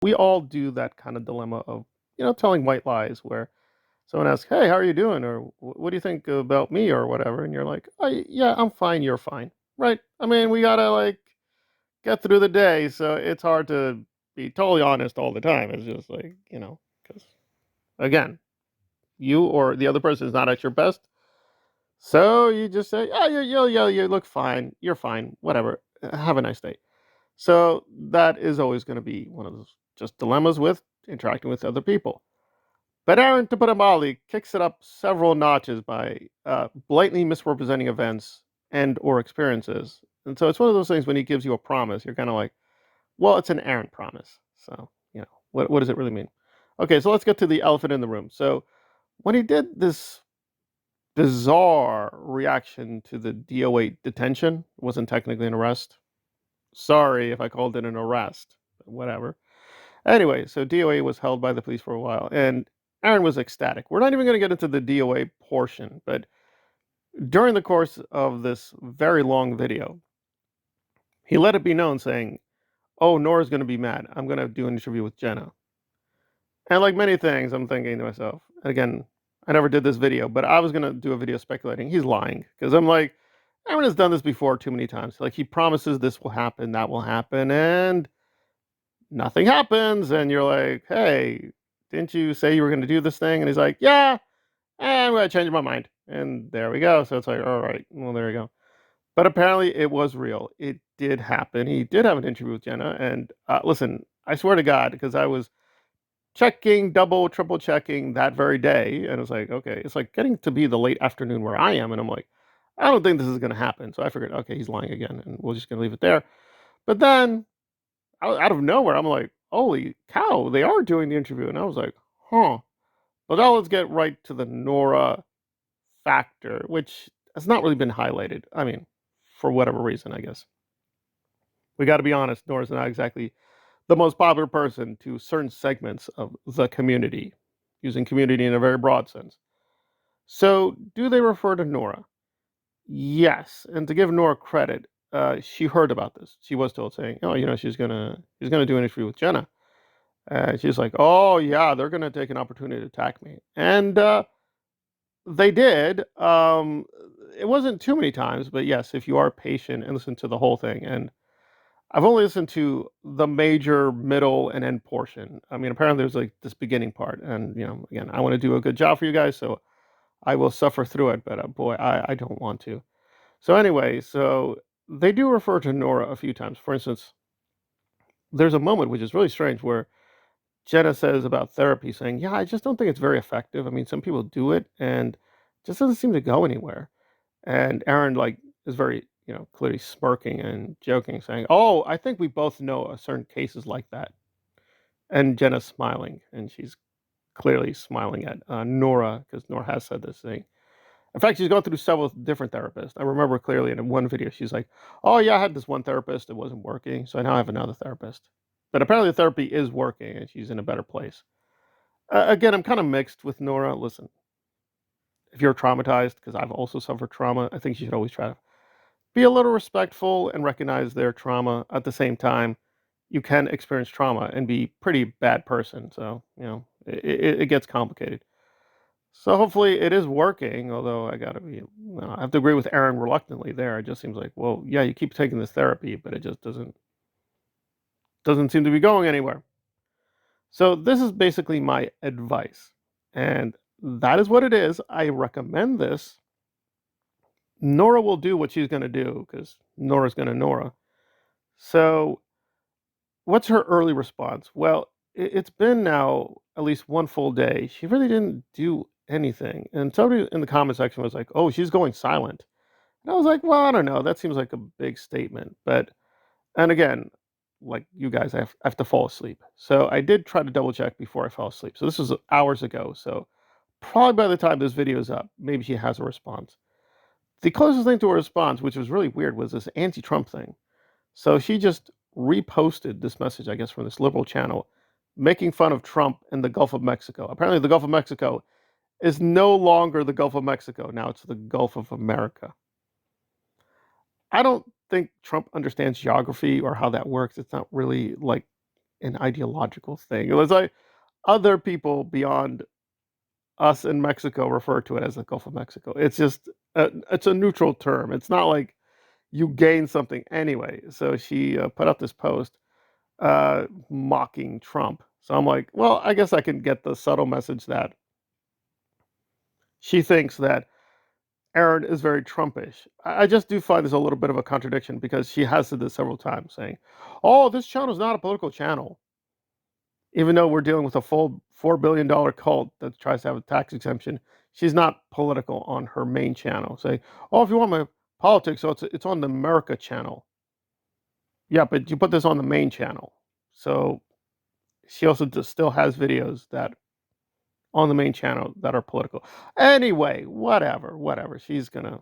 We all do that kind of dilemma of, telling white lies where someone asks, "Hey, how are you doing?" or "What do you think about me?" or whatever, and you're like, "Oh, yeah, I'm fine. You're fine." Right? I mean, we gotta like get through the day, so it's hard to be totally honest all the time. It's just like, because again, you or the other person is not at your best, so you just say, "Yeah, you look fine. You're fine. Whatever. Have a nice day." So that is always going to be one of those just dilemmas with interacting with other people. But Aaron, to put it mildly, kicks it up several notches by blatantly misrepresenting events and or experiences. And so it's one of those things when he gives you a promise, you're kind of like, well, it's an Aaron promise. So, what does it really mean? Okay, so let's get to the elephant in the room. So when he did this bizarre reaction to the DO8 detention, it wasn't technically an arrest. Sorry if I called it an arrest, whatever. Anyway, so DOA was held by the police for a while, and Aaron was ecstatic. We're not even going to get into the DOA portion, but during the course of this very long video, he let it be known saying, "Oh, Nora's going to be mad. I'm going to do an interview with Jenna." And like many things, I'm thinking to myself, again, I never did this video, but I was going to do a video speculating he's lying because I'm like, Aaron has done this before too many times. Like he promises this will happen, that will happen, and nothing happens. And you're like, hey, didn't you say you were going to do this thing? And he's like, yeah, I'm going to change my mind. And there we go. So it's like, all right, well, there we go. But apparently it was real. It did happen. He did have an interview with Jenna. And listen, I swear to God, because I was checking, double, triple checking that very day. And it was like, okay, it's like getting to be the late afternoon where I am. And I'm like, I don't think this is going to happen. So I figured, okay, he's lying again. And we're just going to leave it there. But then out of nowhere, I'm like, holy cow, they are doing the interview. And I was like, huh. But now let's get right to the Nora factor, which has not really been highlighted. I mean, for whatever reason, I guess. We got to be honest, Nora's not exactly the most popular person to certain segments of the community, using community in a very broad sense. So, do they refer to Nora? Yes. And to give Nora credit, she heard about this. She was told saying, "Oh, she's gonna do an interview with Jenna." She's like, "Oh yeah, they're gonna take an opportunity to attack me," and they did. It wasn't too many times, but yes, if you are patient and listen to the whole thing, and I've only listened to the major, middle, and end portion. I mean, apparently there's like this beginning part, and again, I want to do a good job for you guys, so I will suffer through it. But boy, I don't want to. So anyway, so they do refer to Nora a few times. For instance, there's a moment which is really strange where Jenna says about therapy, saying, "Yeah, I just don't think it's very effective. I mean, some people do it and it just doesn't seem to go anywhere." And Aaron like is very, clearly smirking and joking, saying, "Oh, I think we both know a certain cases like that." And Jenna's smiling, and she's clearly smiling at Nora because Nora has said this thing. In fact, she's gone through several different therapists. I remember clearly in one video, she's like, "Oh yeah, I had this one therapist, it wasn't working, so now I have another therapist." But apparently, the therapy is working, and she's in a better place. Again, I'm kind of mixed with Nora. Listen, if you're traumatized, because I've also suffered trauma, I think you should always try to be a little respectful and recognize their trauma. At the same time, you can experience trauma and be pretty bad person. So it gets complicated. So hopefully it is working. Although I gotta be, I have to agree with Aaron reluctantly there. It just seems like, well, yeah, you keep taking this therapy, but it just doesn't seem to be going anywhere. So this is basically my advice, and that is what it is. I recommend this. Nora will do what she's going to do because Nora's going to Nora. So, what's her early response? Well, it's been now at least one full day. She really didn't do anything. And somebody in the comment section was like, "Oh, she's going silent." And I was like, "Well, I don't know. That seems like a big statement." But, and again, like you guys, I have to fall asleep. So, I did try to double check before I fell asleep. So, this was hours ago. So, probably by the time this video is up, maybe she has a response. The closest thing to a response, which was really weird, was this anti-Trump thing. So she just reposted this message, I guess, from this liberal channel, making fun of Trump in the Gulf of Mexico. Apparently, the Gulf of Mexico is no longer the Gulf of Mexico. Now it's the Gulf of America. I don't think Trump understands geography or how that works. It's not really like an ideological thing. It was like other people beyond us in Mexico refer to it as the Gulf of Mexico. It's just it's a neutral term. It's not like you gain something anyway. So she put up this post mocking Trump. So I'm like, well, I guess I can get the subtle message that she thinks that Aaron is very Trumpish. I just do find this a little bit of a contradiction because she has said this several times, saying, "Oh, this channel is not a political channel," even though we're dealing with a full $4 billion cult that tries to have a tax exemption. She's not political on her main channel, saying, "Oh, if you want my politics, so it's on the America channel." Yeah, but you put this on the main channel, so she also just still has videos that on the main channel that are political. Anyway, whatever. She's gonna,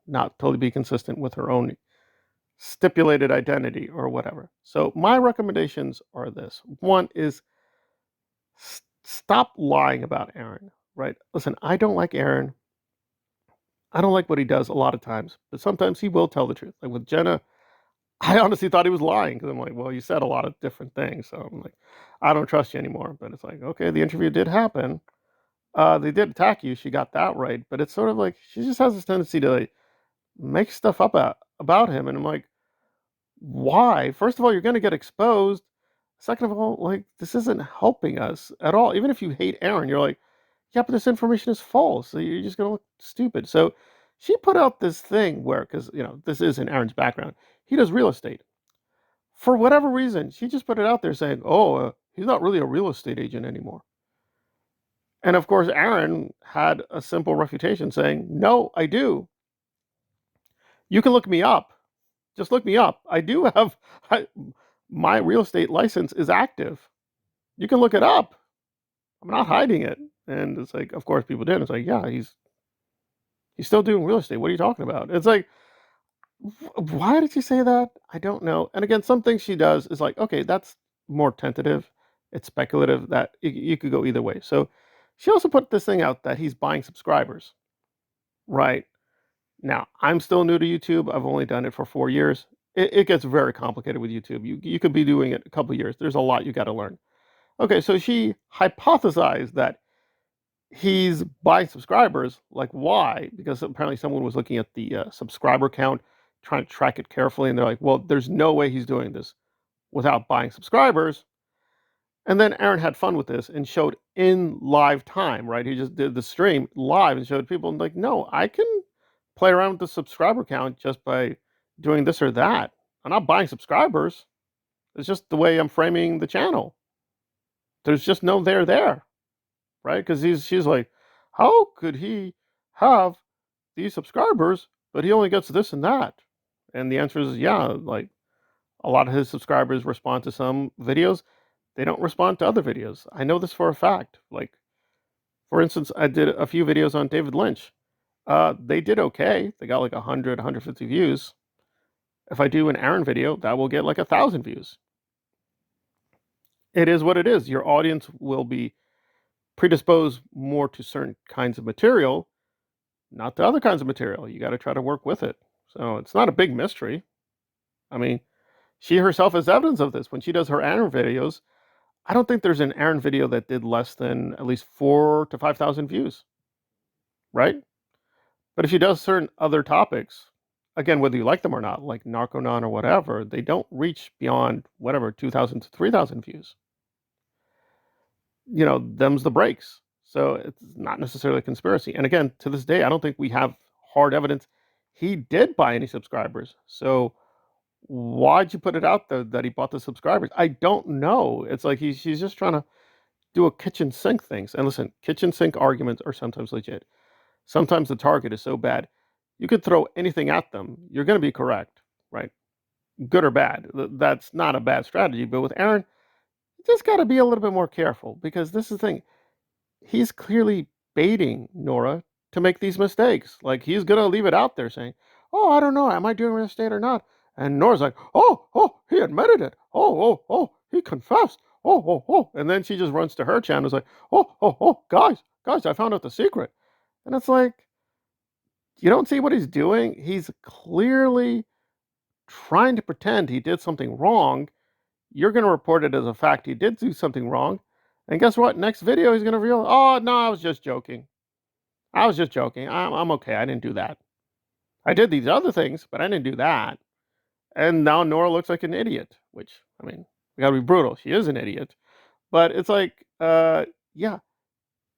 not totally be consistent with her own stipulated identity or whatever. So my recommendations are this. One is stop lying about Aaron, right? Listen, I don't like Aaron. I don't like what he does a lot of times, but sometimes he will tell the truth. Like with Jenna, I honestly thought he was lying because I'm like, well, you said a lot of different things. So I'm like, I don't trust you anymore. But it's like, okay, the interview did happen. They did attack you. She got that right. But it's sort of like she just has this tendency to like, make stuff up about him. And I'm like, why? First of all, you're going to get exposed. Second of all, like, this isn't helping us at all. Even if you hate Aaron, you're like, yeah, but this information is false. So you're just going to look stupid. So she put out this thing where, because, this is in Aaron's background, he does real estate. For whatever reason, she just put it out there saying, oh, he's not really a real estate agent anymore. And of course, Aaron had a simple refutation saying, no, I do. You can look me up. Just look me up. I do have my real estate license is active. You can look it up. I'm not hiding it. And it's like, of course, people did. It's like, yeah, he's still doing real estate. What are you talking about? It's like, why did she say that? I don't know. And again, some things she does is like, okay, that's more tentative. It's speculative that you could go either way. So she also put this thing out that he's buying subscribers. Right. Now, I'm still new to YouTube. I've only done it for 4 years. It gets very complicated with YouTube. You could be doing it a couple of years. There's a lot you got to learn. Okay, so she hypothesized that he's buying subscribers. Like, why? Because apparently someone was looking at the subscriber count, trying to track it carefully, and they're like, well, there's no way he's doing this without buying subscribers. And then Aaron had fun with this and showed in live time, right? He just did the stream live and showed people, and like, no, I can play around with the subscriber count just by doing this or that. I'm not buying subscribers. It's just the way I'm framing the channel. There's just no there, right? Because she's like, how could he have these subscribers, but he only gets this and that? And the answer is, yeah, like a lot of his subscribers respond to some videos. They don't respond to other videos. I know this for a fact. Like, for instance, I did a few videos on David Lynch. They did okay. They got like 100, 150 views. If I do an Aaron video, that will get like 1,000 views. It is what it is. Your audience will be predisposed more to certain kinds of material, not to other kinds of material. You got to try to work with it. So it's not a big mystery. I mean, she herself is evidence of this. When she does her Aaron videos, I don't think there's an Aaron video that did less than at least 4,000 to 5,000 views, right? But if she does certain other topics, again, whether you like them or not, like Narconon or whatever, they don't reach beyond whatever 2,000 to 3,000 views. Them's the breaks. So it's not necessarily a conspiracy. And again, to this day, I don't think we have hard evidence he did buy any subscribers. So why'd you put it out there that he bought the subscribers? I don't know. It's like she's just trying to do a kitchen sink things. And listen, kitchen sink arguments are sometimes legit. Sometimes the target is so bad, you could throw anything at them. You're going to be correct, right? Good or bad. That's not a bad strategy. But with Aaron, you just got to be a little bit more careful because this is the thing. He's clearly baiting Nora to make these mistakes. Like he's going to leave it out there saying, oh, I don't know. Am I doing real estate or not? And Nora's like, oh, he admitted it. Oh, he confessed. Oh. And then she just runs to her channel and is like, oh, guys, I found out the secret. And it's like, you don't see what he's doing? He's clearly trying to pretend he did something wrong you're going to report it as a fact. He did do something wrong. And guess what? Next video, he's going to reveal, oh, no, I was just joking. I was just joking. I'm okay. I didn't do that. I did these other things, but I didn't do that. And now Nora looks like an idiot, which, I mean, we got to be brutal. She is an idiot. But it's like, yeah,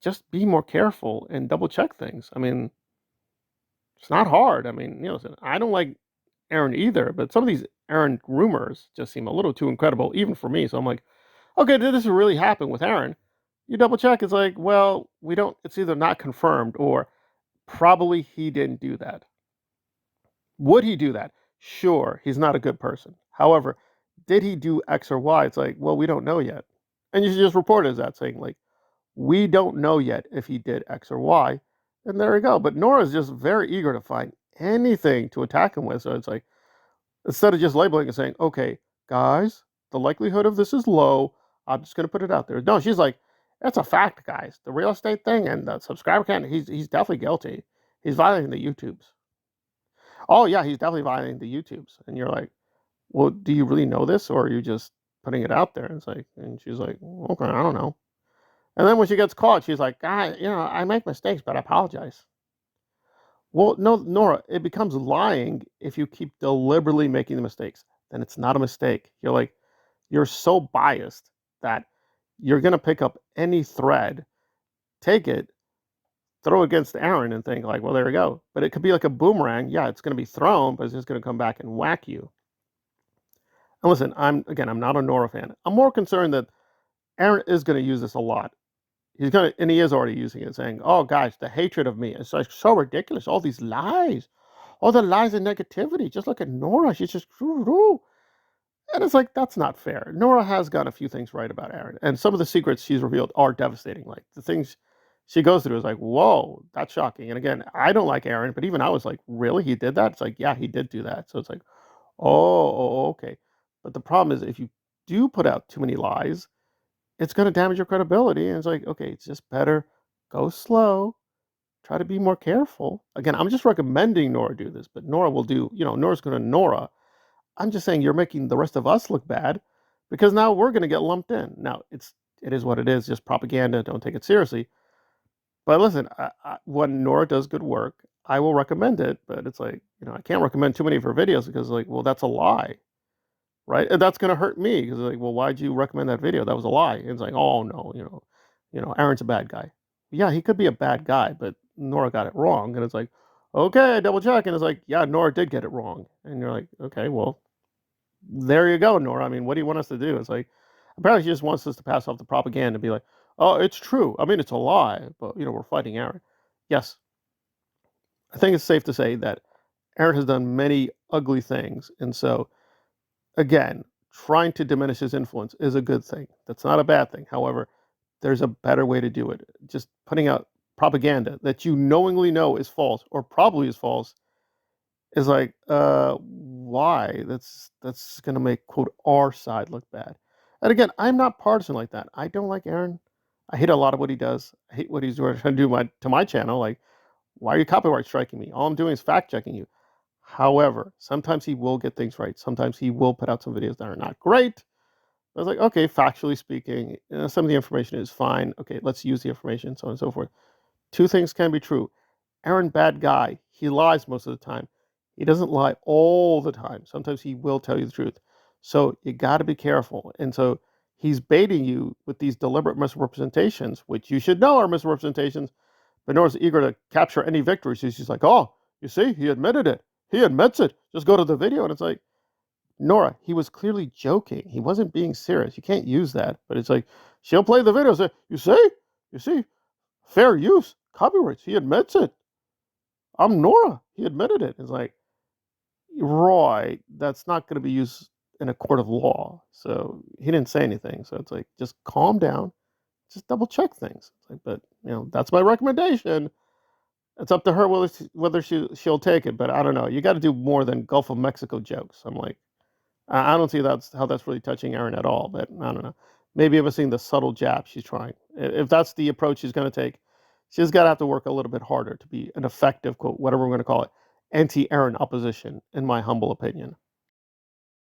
just be more careful and double check things. I mean, it's not hard. I mean, listen, I don't like Aaron either, but some of these Aaron rumors just seem a little too incredible, even for me. So I'm like, okay, did this really happen with Aaron? You double check. It's like, well, we don't, it's either not confirmed or probably he didn't do that. Would he do that? Sure, he's not a good person. However, did he do X or Y? It's like, well, we don't know yet. And you should just report it as that, saying, like, we don't know yet if he did X or Y. And there we go. But Nora's just very eager to find anything to attack him with. So it's like, instead of just labeling and saying, okay, guys, the likelihood of this is low. I'm just going to put it out there. No, she's like, that's a fact, guys. The real estate thing and the subscriber count, he's definitely guilty. He's violating the YouTubes. Oh, yeah, he's definitely violating the YouTubes. And you're like, well, do you really know this or are you just putting it out there? And it's like, and she's like, okay, I don't know. And then when she gets caught, she's like, God, I make mistakes, but I apologize. Well, no, Nora, it becomes lying if you keep deliberately making the mistakes. Then it's not a mistake. You're like, you're so biased that you're going to pick up any thread, take it, throw it against Aaron and think like, well, there we go. But it could be like a boomerang. Yeah, it's going to be thrown, but it's just going to come back and whack you. And listen, I'm not a Nora fan. I'm more concerned that Aaron is going to use this a lot. He's gonna, and he is already using it, saying, "Oh, guys, the hatred of me is like so ridiculous. All these lies, all the lies and negativity. Just look at Nora. She's just and it's like that's not fair. Nora has got a few things right about Aaron, and some of the secrets she's revealed are devastating. Like the things she goes through is like, whoa, that's shocking. And again, I don't like Aaron, but even I was like, really, he did that? It's like, yeah, he did do that. So it's like, okay. But the problem is, if you do put out too many lies, it's going to damage your credibility. And it's like, okay, it's just better go slow, try to be more careful. Again, I'm just recommending Nora do this, but Nora will do, Nora's going to Nora. I'm just saying you're making the rest of us look bad because now we're going to get lumped in. Now, it is what it is, just propaganda. Don't take it seriously. But listen, when Nora does good work, I will recommend it. But it's like, I can't recommend too many of her videos because, like, well, that's a lie. Right? And that's going to hurt me because like, well, why'd you recommend that video? That was a lie. And it's like, oh no, Aaron's a bad guy. Yeah, he could be a bad guy, but Nora got it wrong. And it's like, okay, double check. And it's like, yeah, Nora did get it wrong. And you're like, okay, well, there you go, Nora. I mean, what do you want us to do? It's like, apparently she just wants us to pass off the propaganda and be like, oh, it's true. I mean, it's a lie, but we're fighting Aaron. Yes, I think it's safe to say that Aaron has done many ugly things, and so again, trying to diminish his influence is a good thing. That's not a bad thing. However, there's a better way to do it. Just putting out propaganda that you knowingly know is false or probably is false is like, why? That's going to make, quote, our side look bad. And again, I'm not partisan like that. I don't like Aaron. I hate a lot of what he does. I hate what he's trying to do to my channel. Like, why are you copyright striking me? All I'm doing is fact checking you. However, sometimes he will get things right. Sometimes he will put out some videos that are not great. I was like, okay, factually speaking, some of the information is fine. Okay, let's use the information, so on and so forth. Two things can be true. Aaron, bad guy. He lies most of the time. He doesn't lie all the time. Sometimes he will tell you the truth. So you got to be careful. And so he's baiting you with these deliberate misrepresentations, which you should know are misrepresentations. But Nora's eager to capture any victory. So she's like, oh, you see, he admitted it. He admits it. Just go to the video. And it's like, Nora, he was clearly joking. He wasn't being serious. You can't use that. But it's like, she'll play the video and say, you see, fair use, copyrights. He admits it. I'm Nora. He admitted it. It's like, Roy, that's not going to be used in a court of law. So he didn't say anything. So it's like, just calm down. Just double check things. It's like, but, that's my recommendation. It's up to her whether she'll take it, but I don't know. You got to do more than Gulf of Mexico jokes. I'm like, I don't see how that's really touching Aaron at all. But I don't know. Maybe I'm seeing the subtle jab she's trying. If that's the approach she's going to take, she's got to have to work a little bit harder to be an effective, quote, whatever we're going to call it, anti-Aaron opposition, in my humble opinion.